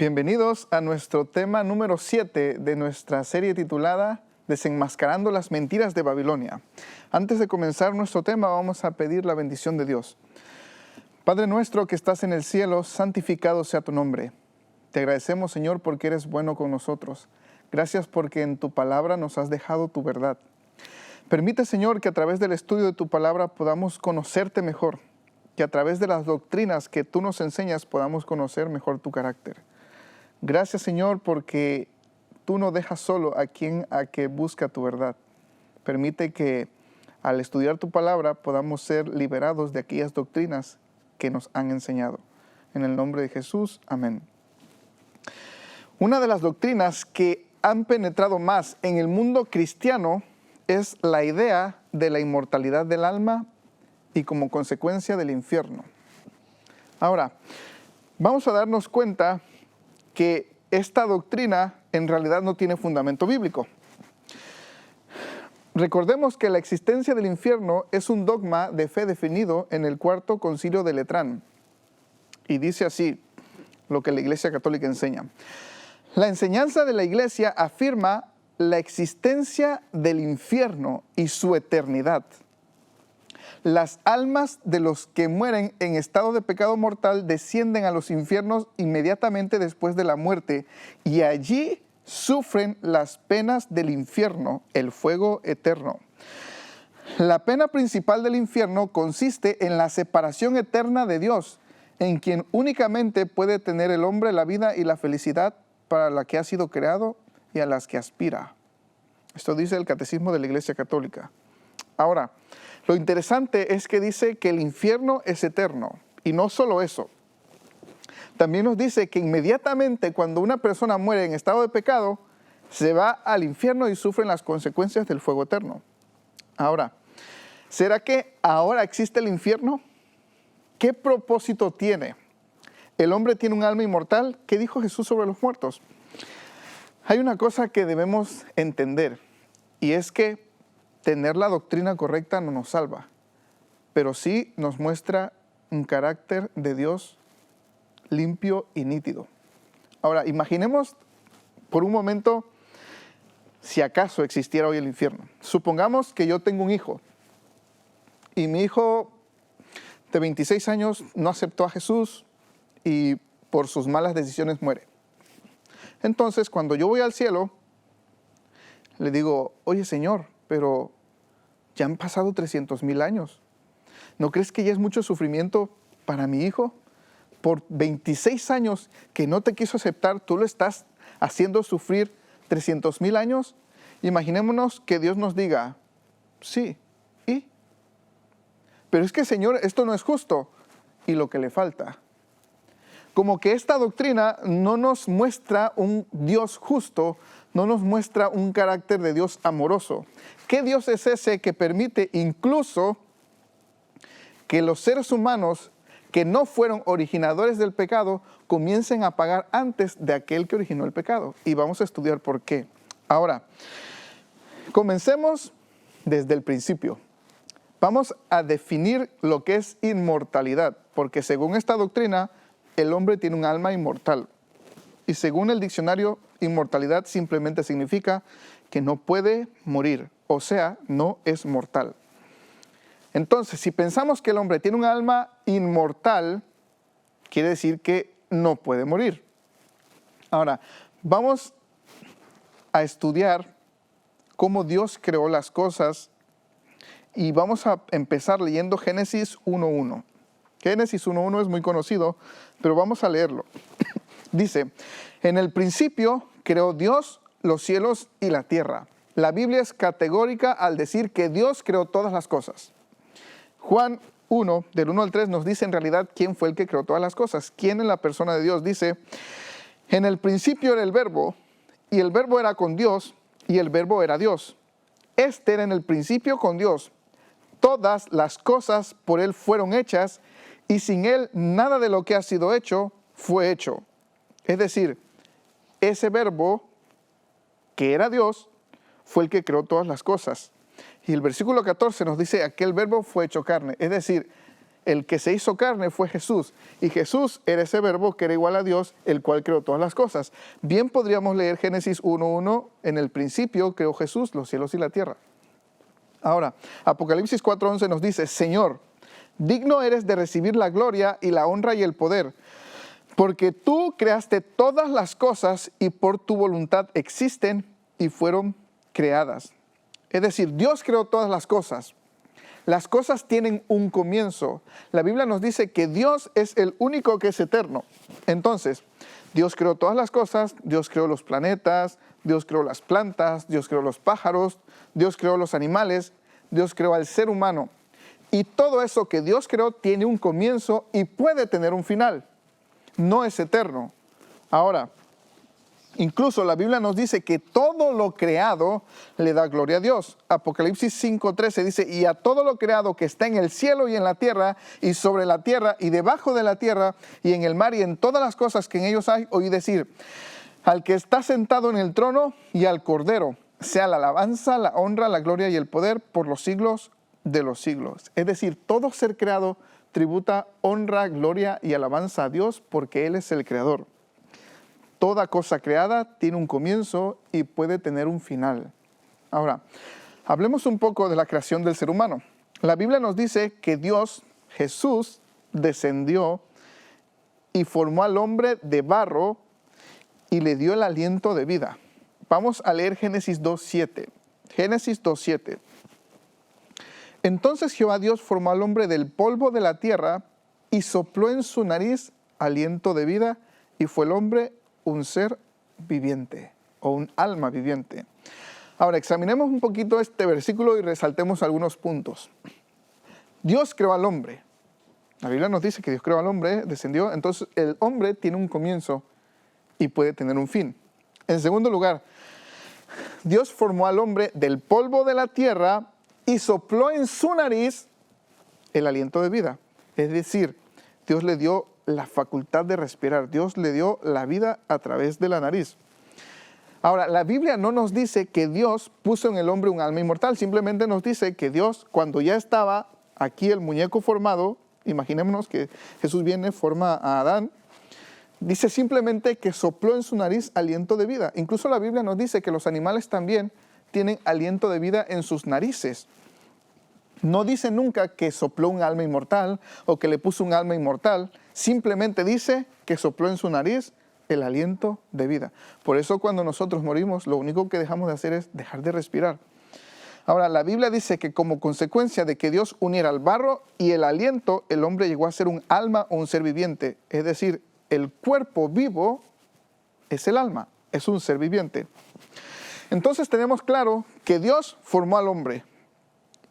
Bienvenidos a nuestro tema número 7 de nuestra serie titulada Desenmascarando las mentiras de Babilonia. Antes de comenzar nuestro tema, vamos a pedir la bendición de Dios. Padre nuestro que estás en el cielo, santificado sea tu nombre. Te agradecemos, Señor, porque eres bueno con nosotros. Gracias porque en tu palabra nos has dejado tu verdad. Permite, Señor, que a través del estudio de tu palabra podamos conocerte mejor, que a través de las doctrinas que tú nos enseñas podamos conocer mejor tu carácter. Gracias, Señor, porque tú no dejas solo a quien que busca tu verdad. Permite que al estudiar tu palabra podamos ser liberados de aquellas doctrinas que nos han enseñado. En el nombre de Jesús, amén. Una de las doctrinas que han penetrado más en el mundo cristiano es la idea de la inmortalidad del alma y como consecuencia del infierno. Ahora, vamos a darnos cuenta que esta doctrina en realidad no tiene fundamento bíblico. Recordemos que la existencia del infierno es un dogma de fe definido en el Cuarto Concilio de Letrán. Y dice así lo que la Iglesia Católica enseña. La enseñanza de la Iglesia afirma la existencia del infierno y su eternidad. Las almas de los que mueren en estado de pecado mortal descienden a los infiernos inmediatamente después de la muerte y allí sufren las penas del infierno, el fuego eterno. La pena principal del infierno consiste en la separación eterna de Dios, en quien únicamente puede tener el hombre la vida y la felicidad para la que ha sido creado y a las que aspira. Esto dice el Catecismo de la Iglesia Católica. Ahora, lo interesante es que dice que el infierno es eterno. Y no solo eso. También nos dice que inmediatamente cuando una persona muere en estado de pecado, se va al infierno y sufren las consecuencias del fuego eterno. Ahora, ¿será que ahora existe el infierno? ¿Qué propósito tiene? ¿El hombre tiene un alma inmortal? ¿Qué dijo Jesús sobre los muertos? Hay una cosa que debemos entender, y es que tener la doctrina correcta no nos salva, pero sí nos muestra un carácter de Dios limpio y nítido. Ahora, imaginemos por un momento si acaso existiera hoy el infierno. Supongamos que yo tengo un hijo y mi hijo de 26 años no aceptó a Jesús y por sus malas decisiones muere. Entonces, cuando yo voy al cielo, le digo, oye Señor, pero ya han pasado 300,000 años. ¿No crees que ya es mucho sufrimiento para mi hijo? Por 26 años que no te quiso aceptar, tú lo estás haciendo sufrir 300,000 años. Imaginémonos que Dios nos diga, sí, ¿y? Pero es que Señor, esto no es justo. Y lo que le falta. Como que esta doctrina no nos muestra un Dios justo, no nos muestra un carácter de Dios amoroso. ¿Qué Dios es ese que permite incluso que los seres humanos que no fueron originadores del pecado comiencen a pagar antes de aquel que originó el pecado? Y vamos a estudiar por qué. Ahora, comencemos desde el principio. Vamos a definir lo que es inmortalidad, porque según esta doctrina, el hombre tiene un alma inmortal. Y según el diccionario, inmortalidad simplemente significa que no puede morir, o sea, no es mortal. Entonces, si pensamos que el hombre tiene un alma inmortal, quiere decir que no puede morir. Ahora, vamos a estudiar cómo Dios creó las cosas y vamos a empezar leyendo Génesis 1:1. Génesis 1:1 es muy conocido, pero vamos a leerlo. Dice, en el principio creó Dios los cielos y la tierra. La Biblia es categórica al decir que Dios creó todas las cosas. Juan 1, del 1 al 3, nos dice en realidad quién fue el que creó todas las cosas. ¿Quién en la persona de Dios? Dice, en el principio era el verbo, y el verbo era con Dios, y el verbo era Dios. Este era en el principio con Dios. Todas las cosas por Él fueron hechas, y sin Él nada de lo que ha sido hecho fue hecho. Es decir, ese verbo que era Dios fue el que creó todas las cosas. Y el versículo 14 nos dice, aquel verbo fue hecho carne. Es decir, El que se hizo carne fue Jesús, y Jesús era ese verbo que era igual a Dios, el cual creó todas las cosas. Bien podríamos leer Génesis 1:1, en el principio creó Jesús los cielos y la tierra. Ahora, Apocalipsis 4:11 nos dice, Señor, digno eres de recibir la gloria y la honra y el poder, porque tú creaste todas las cosas y por tu voluntad existen y fueron creadas. Es decir, Dios creó todas las cosas. Las cosas tienen un comienzo. La Biblia nos dice que Dios es el único que es eterno. Entonces, Dios creó todas las cosas, Dios creó los planetas, Dios creó las plantas, Dios creó los pájaros, Dios creó los animales, Dios creó al ser humano. Y todo eso que Dios creó tiene un comienzo y puede tener un final. No es eterno. Ahora, incluso la Biblia nos dice que todo lo creado le da gloria a Dios. Apocalipsis 5:13 dice, y a todo lo creado que está en el cielo y en la tierra, y sobre la tierra, y debajo de la tierra, y en el mar, y en todas las cosas que en ellos hay, oí decir, al que está sentado en el trono y al Cordero, sea la alabanza, la honra, la gloria y el poder por los siglos de los siglos. Es decir, todo ser creado tributa honra, gloria y alabanza a Dios porque Él es el creador. Toda cosa creada tiene un comienzo y puede tener un final. Ahora, hablemos un poco de la creación del ser humano. La Biblia nos dice que Dios, Jesús, descendió y formó al hombre de barro y le dio el aliento de vida. Vamos a leer Génesis 2:7. Génesis 2:7. Entonces Jehová Dios formó al hombre del polvo de la tierra y sopló en su nariz aliento de vida y fue el hombre un ser viviente o un alma viviente. Ahora examinemos un poquito este versículo y resaltemos algunos puntos. Dios creó al hombre. La Biblia nos dice que Dios creó al hombre, descendió, entonces el hombre tiene un comienzo y puede tener un fin. En segundo lugar, Dios formó al hombre del polvo de la tierra y sopló en su nariz el aliento de vida. Es decir, Dios le dio la facultad de respirar. Dios le dio la vida a través de la nariz. Ahora, la Biblia no nos dice que Dios puso en el hombre un alma inmortal. Simplemente nos dice que Dios, cuando ya estaba aquí el muñeco formado, imaginémonos que Jesús viene, forma a Adán, dice simplemente que sopló en su nariz aliento de vida. Incluso la Biblia nos dice que los animales también tienen aliento de vida en sus narices. No dice nunca que sopló un alma inmortal o que le puso un alma inmortal. Simplemente dice que sopló en su nariz el aliento de vida. Por eso cuando nosotros morimos, lo único que dejamos de hacer es dejar de respirar. Ahora, la Biblia dice que como consecuencia de que Dios uniera el barro y el aliento, el hombre llegó a ser un alma o un ser viviente. Es decir, el cuerpo vivo es el alma, es un ser viviente. Entonces tenemos claro que Dios formó al hombre.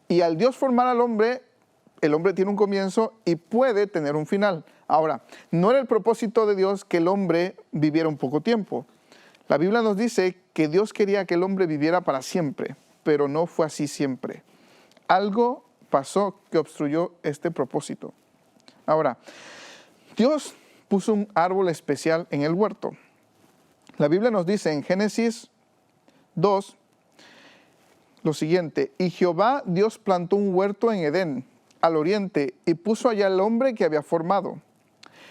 Y al Dios formar al hombre, el hombre tiene un comienzo y puede tener un final. Ahora, no era el propósito de Dios que el hombre viviera un poco tiempo. La Biblia nos dice que Dios quería que el hombre viviera para siempre, pero no fue así siempre. Algo pasó que obstruyó este propósito. Ahora, Dios puso un árbol especial en el huerto. La Biblia nos dice en Génesis 2, lo siguiente, y Jehová Dios plantó un huerto en Edén, al oriente, y puso allá el hombre que había formado.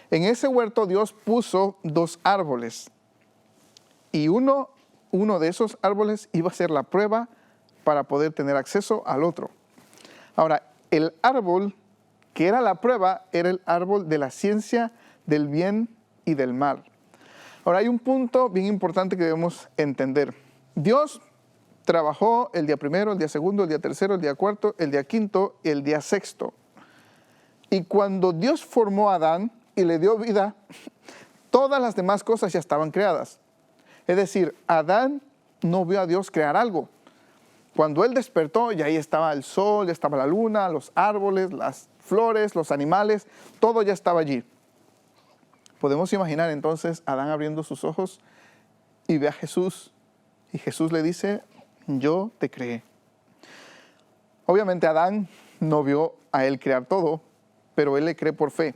En ese huerto Dios puso 2 árboles, y uno de esos árboles iba a ser la prueba para poder tener acceso al otro. Ahora, el árbol que era la prueba era el árbol de la ciencia del bien y del mal. Ahora, hay un punto bien importante que debemos entender. Dios trabajó el día primero, el día segundo, el día tercero, el día cuarto, el día quinto y el día sexto. Y cuando Dios formó a Adán y le dio vida, todas las demás cosas ya estaban creadas. Es decir, Adán no vio a Dios crear algo. Cuando él despertó, ya ahí estaba el sol, ya estaba la luna, los árboles, las flores, los animales, todo ya estaba allí. Podemos imaginar entonces a Adán abriendo sus ojos y ve a Jesús. Y Jesús le dice, yo te creé. Obviamente Adán no vio a él crear todo, pero él le cree por fe.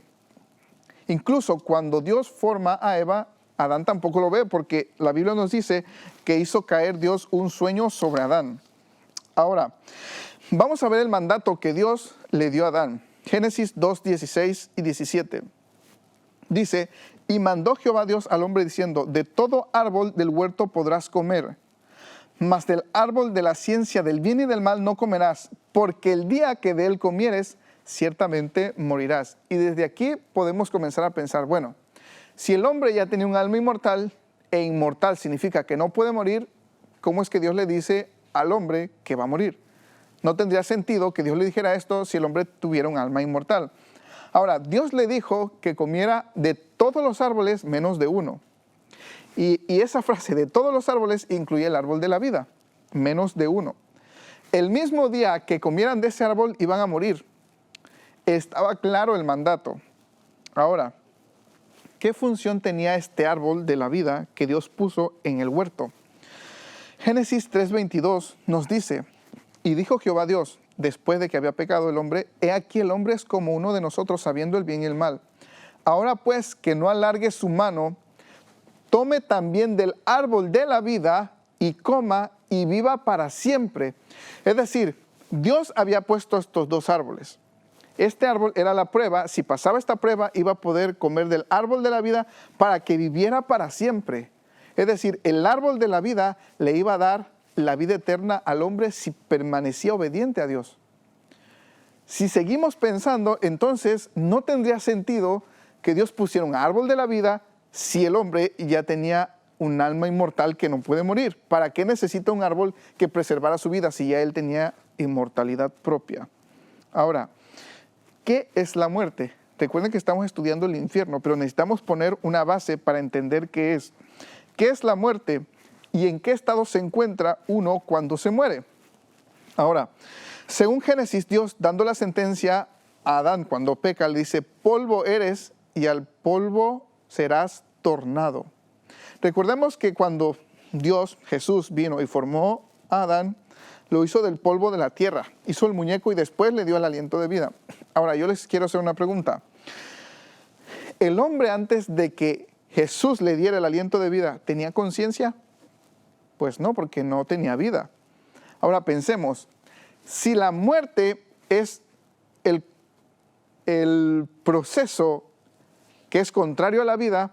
Incluso cuando Dios forma a Eva, Adán tampoco lo ve porque la Biblia nos dice que hizo caer Dios un sueño sobre Adán. Ahora, vamos a ver el mandato que Dios le dio a Adán. Génesis 2, 16 y 17. Dice, y mandó Jehová Dios al hombre diciendo, de todo árbol del huerto podrás comer, mas del árbol de la ciencia del bien y del mal no comerás, porque el día que de él comieres, ciertamente morirás. Y desde aquí podemos comenzar a pensar, bueno, si el hombre ya tenía un alma inmortal, e inmortal significa que no puede morir, ¿cómo es que Dios le dice al hombre que va a morir? No tendría sentido que Dios le dijera esto si el hombre tuviera un alma inmortal. Ahora, Dios le dijo que comiera de todos los árboles menos de uno. Y esa frase de todos los árboles incluye el árbol de la vida, menos de uno. El mismo día que comieran de ese árbol iban a morir. Estaba claro el mandato. Ahora, ¿qué función tenía este árbol de la vida que Dios puso en el huerto? Génesis 3:22 nos dice, y dijo Jehová Dios, después de que había pecado el hombre, he aquí el hombre es como uno de nosotros sabiendo el bien y el mal. Ahora pues que no alargue su mano, tome también del árbol de la vida y coma y viva para siempre. Es decir, Dios había puesto estos dos árboles. Este árbol era la prueba. Si pasaba esta prueba, iba a poder comer del árbol de la vida para que viviera para siempre. Es decir, el árbol de la vida le iba a dar la vida eterna al hombre si permanecía obediente a Dios. Si seguimos pensando, entonces no tendría sentido que Dios pusiera un árbol de la vida si el hombre ya tenía un alma inmortal que no puede morir. ¿Para qué necesita un árbol que preservara su vida si ya él tenía inmortalidad propia? Ahora, ¿qué es la muerte? Recuerden que estamos estudiando el infierno, pero necesitamos poner una base para entender qué es. ¿Qué es la muerte y en qué estado se encuentra uno cuando se muere? Ahora, según Génesis, Dios dando la sentencia a Adán cuando peca, le dice, polvo eres y al polvo serás tornado. Recordemos que cuando Dios, Jesús, vino y formó a Adán, lo hizo del polvo de la tierra, hizo el muñeco y después le dio el aliento de vida. Ahora, yo les quiero hacer una pregunta. ¿El hombre antes de que Jesús le diera el aliento de vida, tenía conciencia? Pues no, porque no tenía vida. Ahora pensemos, si la muerte es el proceso que es contrario a la vida,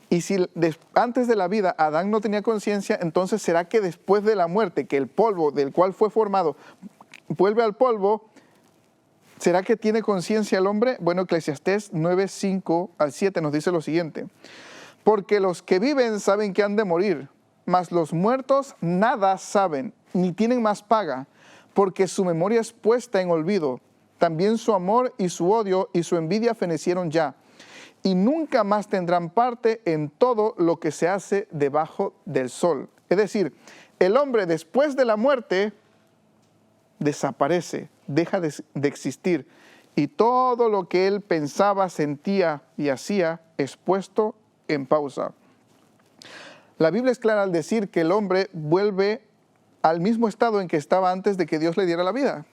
y si antes de la vida Adán no tenía conciencia, entonces ¿será que después de la muerte, que el polvo del cual fue formado vuelve al polvo, ¿será que tiene conciencia el hombre? Bueno, Eclesiastés 9, 5 al 7 nos dice lo siguiente. Porque los que viven saben que han de morir, mas los muertos nada saben, ni tienen más paga, porque su memoria es puesta en olvido. También su amor y su odio y su envidia fenecieron ya, y nunca más tendrán parte en todo lo que se hace debajo del sol. Es decir, el hombre después de la muerte desaparece, deja de existir, y todo lo que él pensaba, sentía y hacía es puesto en pausa. La Biblia es clara al decir que el hombre vuelve al mismo estado en que estaba antes de que Dios le diera la vida.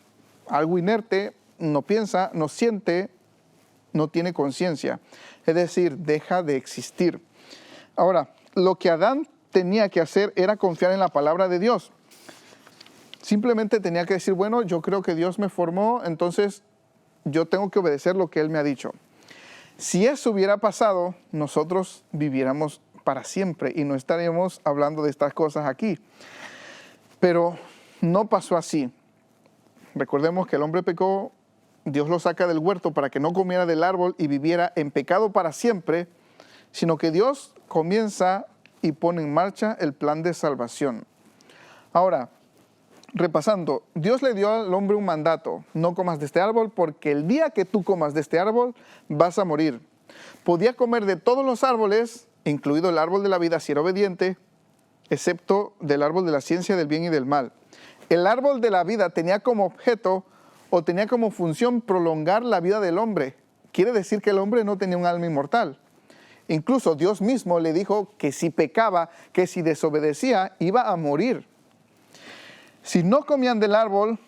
Algo inerte, no piensa, no siente, no tiene conciencia. Es decir, deja de existir. Ahora, lo que Adán tenía que hacer era confiar en la palabra de Dios. Simplemente tenía que decir, bueno, yo creo que Dios me formó, entonces yo tengo que obedecer lo que Él me ha dicho. Si eso hubiera pasado, nosotros viviéramos para siempre y no estaríamos hablando de estas cosas aquí. Pero no pasó así. Recordemos que el hombre pecó, Dios lo saca del huerto para que no comiera del árbol y viviera en pecado para siempre, sino que Dios comienza y pone en marcha el plan de salvación. Ahora, repasando, Dios le dio al hombre un mandato, no comas de este árbol porque el día que tú comas de este árbol vas a morir. Podía comer de todos los árboles, incluido el árbol de la vida si era obediente, excepto del árbol de la ciencia del bien y del mal. El árbol de la vida tenía como objeto o tenía como función prolongar la vida del hombre. Quiere decir que el hombre no tenía un alma inmortal. Incluso Dios mismo le dijo que si pecaba, que si desobedecía, iba a morir. Si no comían del árbol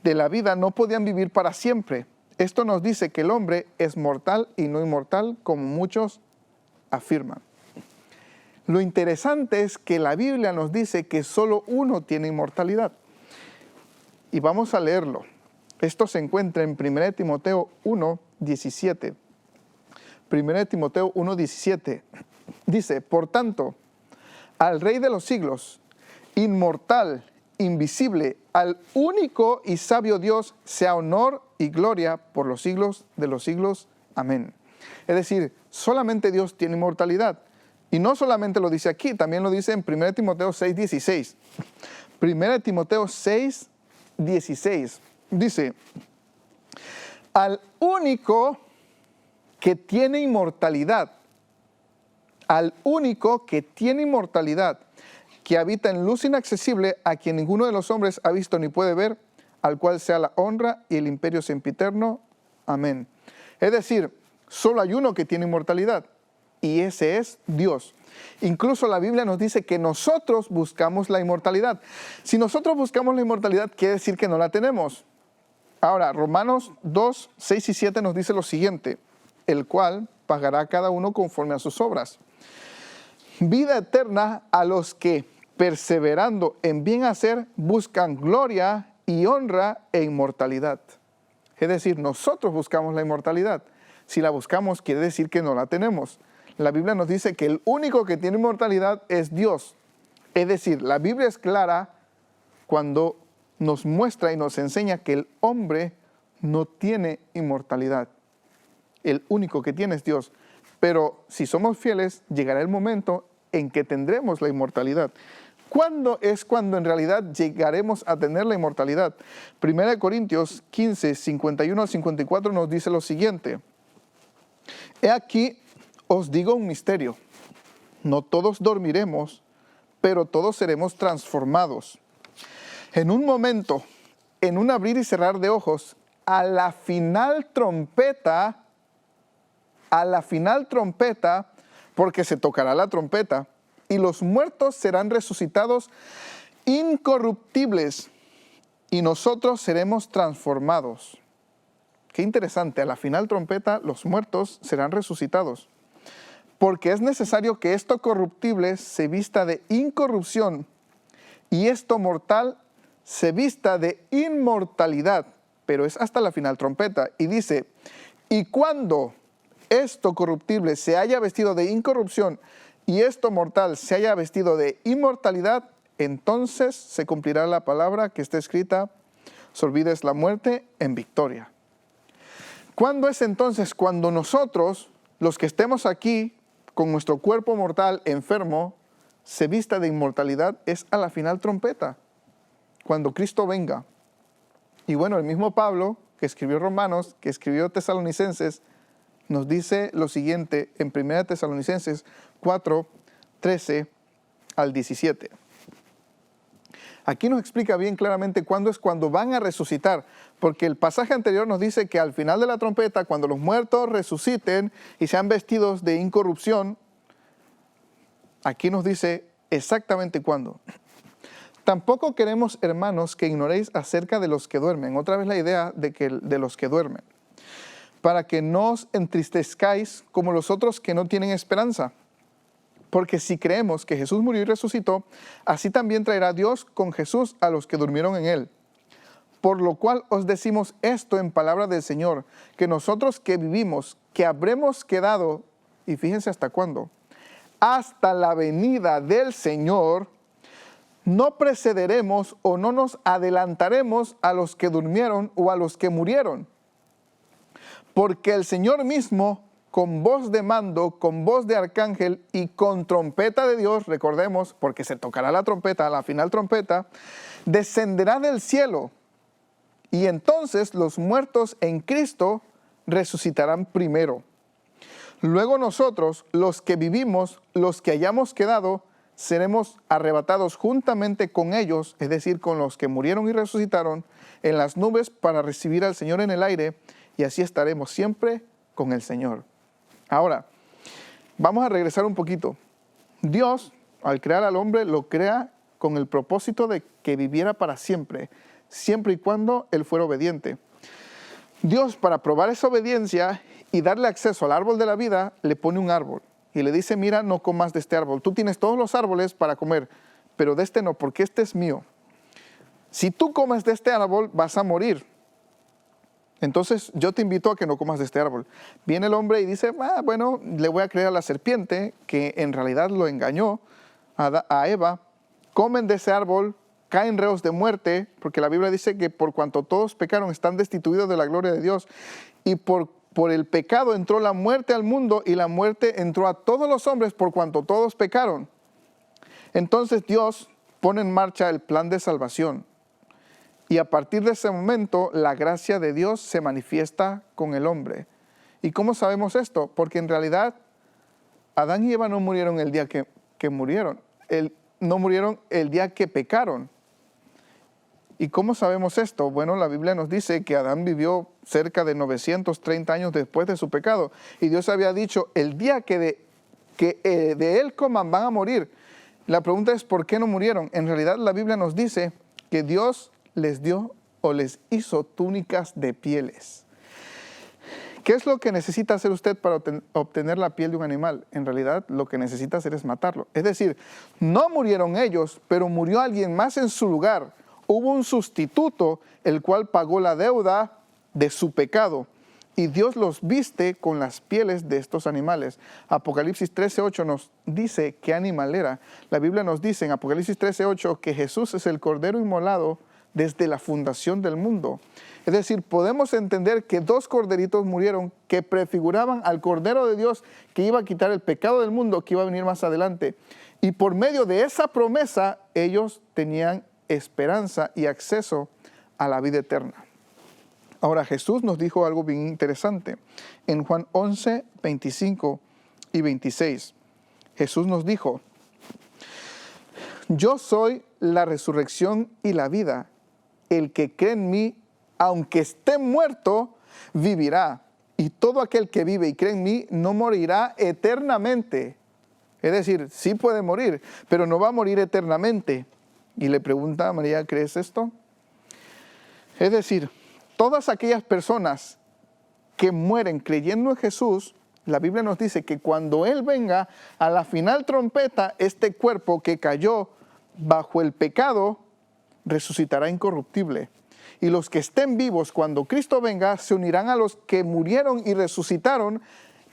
de la vida, no podían vivir para siempre. Esto nos dice que el hombre es mortal y no inmortal, como muchos afirman. Lo interesante es que la Biblia nos dice que solo uno tiene inmortalidad. Y vamos a leerlo. Esto se encuentra en 1 Timoteo 1:17. 1 Timoteo 1:17 dice, por tanto, al Rey de los siglos, inmortal, invisible, al único y sabio Dios, sea honor y gloria por los siglos de los siglos. Amén. Es decir, solamente Dios tiene inmortalidad. Y no solamente lo dice aquí, también lo dice en 1 Timoteo 6:16. 1 Timoteo 6:16 dice, al único que tiene inmortalidad, al único que tiene inmortalidad, que habita en luz inaccesible, a quien ninguno de los hombres ha visto ni puede ver, al cual sea la honra y el imperio sempiterno. Amén. Es decir, solo hay uno que tiene inmortalidad, y ese es Dios. Incluso la Biblia nos dice que nosotros buscamos la inmortalidad. Si nosotros buscamos la inmortalidad, quiere decir que no la tenemos. Ahora, Romanos 2:6 y 7 nos dice lo siguiente, el cual pagará a cada uno conforme a sus obras. Vida eterna a los que, perseverando en bien hacer, buscan gloria y honra e inmortalidad. Es decir, nosotros buscamos la inmortalidad. Si la buscamos, quiere decir que no la tenemos. La Biblia nos dice que el único que tiene inmortalidad es Dios. Es decir, la Biblia es clara cuando nos muestra y nos enseña que el hombre no tiene inmortalidad. El único que tiene es Dios. Pero si somos fieles, llegará el momento en que tendremos la inmortalidad. ¿Cuándo es cuando en realidad llegaremos a tener la inmortalidad? 1 Corintios 15:51-54 nos dice lo siguiente. He aquí, os digo un misterio. No todos dormiremos, pero todos seremos transformados. En un momento, en un abrir y cerrar de ojos, a la final trompeta, porque se tocará la trompeta, y los muertos serán resucitados incorruptibles, y nosotros seremos transformados. Qué interesante, a la final trompeta los muertos serán resucitados, porque es necesario que esto corruptible se vista de incorrupción, y esto mortal se vista de inmortalidad, pero es hasta la final trompeta. Y dice, y cuando esto corruptible se haya vestido de incorrupción y esto mortal se haya vestido de inmortalidad, entonces se cumplirá la palabra que está escrita, sorbides la muerte en victoria. ¿Cuándo es entonces cuando nosotros, los que estemos aquí, con nuestro cuerpo mortal enfermo, se vista de inmortalidad? Es a la final trompeta, cuando Cristo venga. Y bueno, el mismo Pablo, que escribió Romanos, que escribió Tesalonicenses, nos dice lo siguiente en 1 Tesalonicenses 4:13-17. Aquí nos explica bien claramente cuándo es cuando van a resucitar, porque el pasaje anterior nos dice que al final de la trompeta, cuando los muertos resuciten y sean vestidos de incorrupción, aquí nos dice exactamente cuándo. Tampoco queremos, hermanos, que ignoréis acerca de los que duermen. Otra vez la idea de los que duermen. Para que no os entristezcáis como los otros que no tienen esperanza. Porque si creemos que Jesús murió y resucitó, así también traerá Dios con Jesús a los que durmieron en él. Por lo cual os decimos esto en palabra del Señor, que nosotros que vivimos, que habremos quedado, y fíjense hasta cuándo, hasta la venida del Señor, no precederemos o no nos adelantaremos a los que durmieron o a los que murieron. Porque el Señor mismo, con voz de mando, con voz de arcángel y con trompeta de Dios, recordemos, porque se tocará la trompeta, la final trompeta, descenderá del cielo. Y entonces los muertos en Cristo resucitarán primero. Luego nosotros, los que vivimos, los que hayamos quedado, seremos arrebatados juntamente con ellos, es decir, con los que murieron y resucitaron, en las nubes para recibir al Señor en el aire, y así estaremos siempre con el Señor. Ahora, vamos a regresar un poquito. Dios, al crear al hombre, lo crea con el propósito de que viviera para siempre, siempre y cuando él fuera obediente. Dios, para probar esa obediencia y darle acceso al árbol de la vida, le pone un árbol. Y le dice, mira, no comas de este árbol. Tú tienes todos los árboles para comer, pero de este no, porque este es mío. Si tú comes de este árbol, vas a morir. Entonces yo te invito a que no comas de este árbol. Viene el hombre y dice, bueno, le voy a creer a la serpiente, que en realidad lo engañó a Eva. Comen de ese árbol, caen reos de muerte, porque la Biblia dice que por cuanto todos pecaron están destituidos de la gloria de Dios. Y por el pecado entró la muerte al mundo, y la muerte entró a todos los hombres por cuanto todos pecaron. Entonces Dios pone en marcha el plan de salvación. Y a partir de ese momento, la gracia de Dios se manifiesta con el hombre. ¿Y cómo sabemos esto? Porque en realidad, Adán y Eva no murieron el día que murieron. No murieron el día que pecaron. ¿Y cómo sabemos esto? Bueno, la Biblia nos dice que Adán vivió cerca de 930 años después de su pecado. Y Dios había dicho, el día que de él coman van a morir. La pregunta es, ¿por qué no murieron? En realidad, la Biblia nos dice que Dios les dio o les hizo túnicas de pieles. ¿Qué es lo que necesita hacer usted para obtener la piel de un animal? En realidad, lo que necesita hacer es matarlo. Es decir, no murieron ellos, pero murió alguien más en su lugar. Hubo un sustituto, el cual pagó la deuda de su pecado. Y Dios los viste con las pieles de estos animales. Apocalipsis 13:8 nos dice qué animal era. La Biblia nos dice en Apocalipsis 13:8 que Jesús es el Cordero inmolado desde la fundación del mundo. Es decir, podemos entender que dos corderitos murieron que prefiguraban al Cordero de Dios que iba a quitar el pecado del mundo, que iba a venir más adelante. Y por medio de esa promesa, ellos tenían esperanza y acceso a la vida eterna. Ahora, Jesús nos dijo algo bien interesante. En Juan 11, 25 y 26, Jesús nos dijo, yo soy la resurrección y la vida. El que cree en mí, aunque esté muerto, vivirá. Y todo aquel que vive y cree en mí no morirá eternamente. Es decir, sí puede morir, pero no va a morir eternamente. Y le pregunta a María, ¿crees esto? Es decir, todas aquellas personas que mueren creyendo en Jesús, la Biblia nos dice que cuando Él venga, a la final trompeta, este cuerpo que cayó bajo el pecado, resucitará incorruptible. Y los que estén vivos cuando Cristo venga, se unirán a los que murieron y resucitaron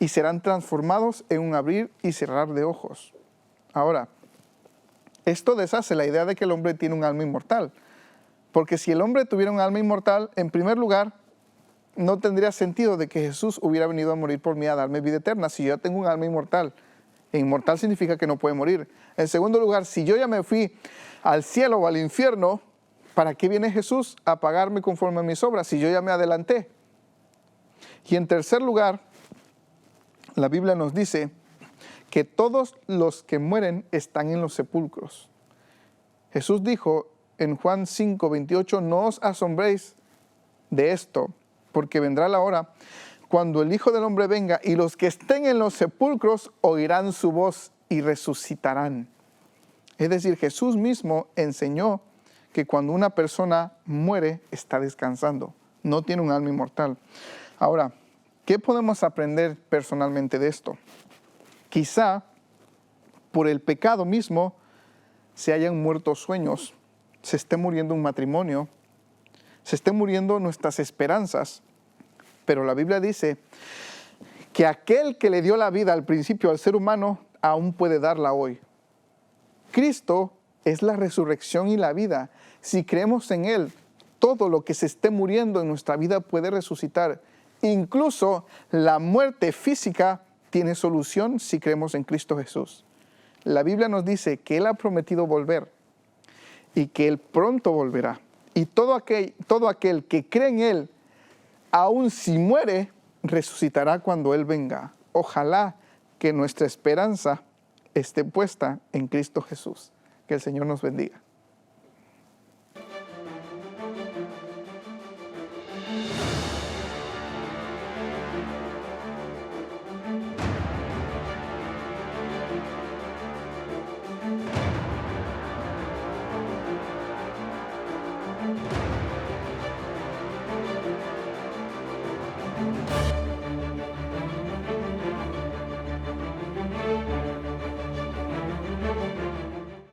y serán transformados en un abrir y cerrar de ojos. Ahora, esto deshace la idea de que el hombre tiene un alma inmortal. Porque si el hombre tuviera un alma inmortal, en primer lugar, no tendría sentido de que Jesús hubiera venido a morir por mí a darme vida eterna si yo tengo un alma inmortal. E inmortal significa que no puede morir. En segundo lugar, si yo ya me fui al cielo o al infierno, ¿para qué viene Jesús a pagarme conforme a mis obras si yo ya me adelanté? Y en tercer lugar, la Biblia nos dice que todos los que mueren están en los sepulcros. Jesús dijo en Juan 5, 28, no os asombréis de esto, porque vendrá la hora cuando el Hijo del Hombre venga y los que estén en los sepulcros oirán su voz y resucitarán. Es decir, Jesús mismo enseñó que cuando una persona muere está descansando, no tiene un alma inmortal. Ahora, ¿qué podemos aprender personalmente de esto? Quizá por el pecado mismo se hayan muerto sueños, se esté muriendo un matrimonio, se estén muriendo nuestras esperanzas. Pero la Biblia dice que aquel que le dio la vida al principio al ser humano aún puede darla hoy. Cristo es la resurrección y la vida. Si creemos en Él, todo lo que se esté muriendo en nuestra vida puede resucitar. Incluso la muerte física tiene solución si creemos en Cristo Jesús. La Biblia nos dice que Él ha prometido volver y que Él pronto volverá. Y todo aquel que cree en Él, aun si muere, resucitará cuando Él venga. Ojalá que nuestra esperanza esté puesta en Cristo Jesús. Que el Señor nos bendiga.